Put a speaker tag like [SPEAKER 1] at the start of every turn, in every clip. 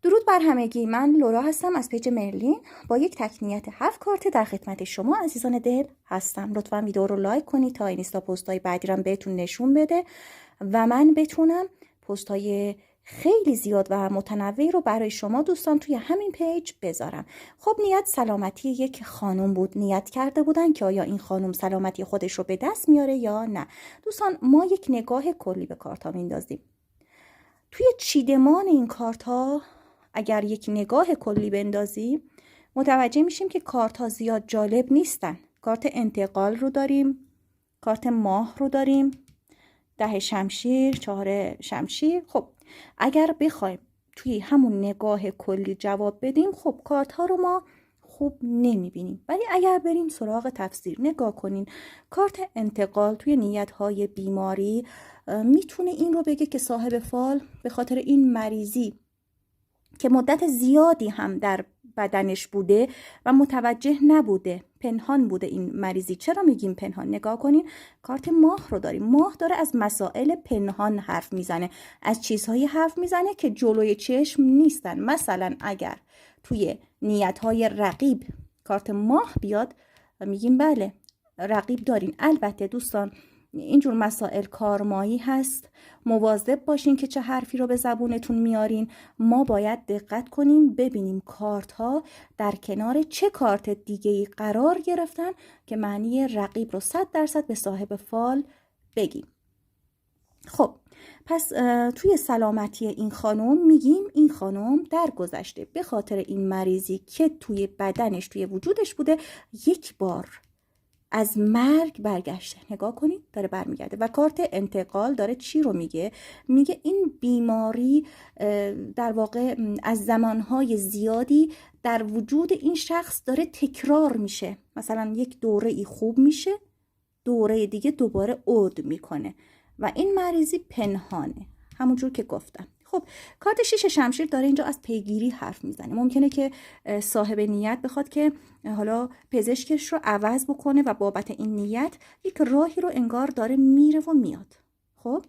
[SPEAKER 1] درود بر همگی. من لورا هستم از پیج مرلین با یک تکنیت 7 کارت در خدمت شما عزیزان دل هستم. لطفا ویدیو رو لایک کنید تا اینستا پست‌های بعدی رو بهتون نشون بده و من بتونم پست‌های خیلی زیاد و متنوعی رو برای شما دوستان توی همین پیج بذارم. خب نیت سلامتی یک خانم بود. نیت کرده بودن که آیا این خانم سلامتی خودش رو به دست میاره یا نه. دوستان ما یک نگاه کلی به کارت‌ها میندازیم. توی چیدمان این کارت‌ها اگر یک نگاه کلی بندازیم متوجه میشیم که کارت‌ها زیاد جالب نیستن. کارت انتقال رو داریم، کارت ماه رو داریم، 10 شمشیر، 4 شمشیر. خب اگر بخوایم توی همون نگاه کلی جواب بدیم خب کارت‌ها رو ما خوب نمیبینیم، ولی اگر بریم سراغ تفسیر نگاه کنین، کارت انتقال توی نیت‌های بیماری میتونه این رو بگه که صاحب فال به خاطر این مریضی که مدت زیادی هم در بدنش بوده و متوجه نبوده، پنهان بوده این مریضی. چرا میگیم پنهان؟ نگاه کنین، کارت ماه رو داریم. ماه داره از مسائل پنهان حرف میزنه، از چیزهایی حرف میزنه که جلوی چشم نیستن. مثلا اگر توی نیت‌های رقیب کارت ماه بیاد میگیم بله رقیب دارین. البته دوستان اینجور مسائل کارمایی هست، مواظب باشین که چه حرفی رو به زبونتون میارین. ما باید دقت کنیم ببینیم کارت ها در کنار چه کارت دیگه‌ای قرار گرفتن که معنی رقیب رو 100% به صاحب فال بگیم. خب پس توی سلامتی این خانم میگیم این خانم در گذشته به خاطر این مریضی که توی بدنش توی وجودش بوده یک بار از مرگ برگشته. نگاه کنید داره برمیگرده. و کارت انتقال داره چی رو میگه؟ میگه این بیماری در واقع از زمانهای زیادی در وجود این شخص داره تکرار میشه. مثلا یک دوره ای خوب میشه، دوره دیگه دوباره عود میکنه و این مریضی پنهانه، همونجور که گفتم. خب کارت 6 شمشیر داره اینجا از پیگیری حرف میزنه. ممکنه که صاحب نیت بخواد که حالا پزشکش رو عوض بکنه و بابت این نیت یک راهی رو انگار داره میره و میاد. خب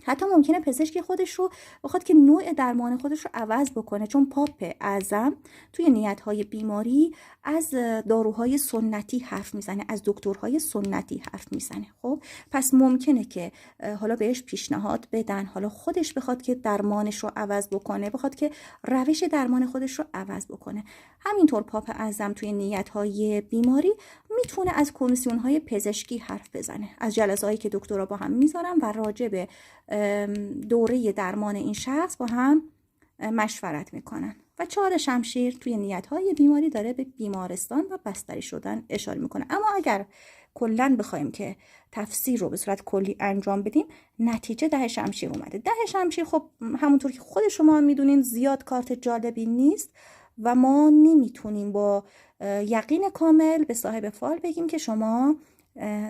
[SPEAKER 1] حتی ممکنه پزشک خودش رو بخواد که نوع درمان خودش رو عوض بکنه، چون پاپ اعظم توی نیت‌های بیماری از داروهای سنتی حرف میزنه، از دکترهای سنتی حرف میزنه. خب پس ممکنه که حالا بهش پیشنهاد بدن، حالا خودش بخواد که درمانش رو عوض بکنه، بخواد که روش درمان خودش رو عوض بکنه. همینطور پاپ اعظم توی نیت‌های بیماری میتونه از کمیسیون‌های پزشکی حرف بزنه، از جلسه‌هایی که دکترها با هم میذارن و راجع به دوره درمان این شخص با هم مشورت میکنن. و 4 شمشیر توی نیت‌های بیماری داره به بیمارستان و بستری شدن اشاره میکنه. اما اگر کلاً بخوایم که تفسیر رو به صورت کلی انجام بدیم، نتیجه 10 شمشیر اومده. 10 شمشیر خب همونطور که خود شما میدونین زیاد کارت جالبی نیست و ما نمیتونیم با یقین کامل به صاحب فال بگیم که شما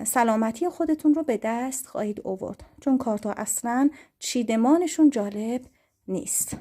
[SPEAKER 1] سلامتی خودتون رو به دست خواهید آورد، چون کارت‌ها اصلاً چیدمانشون جالب نیست.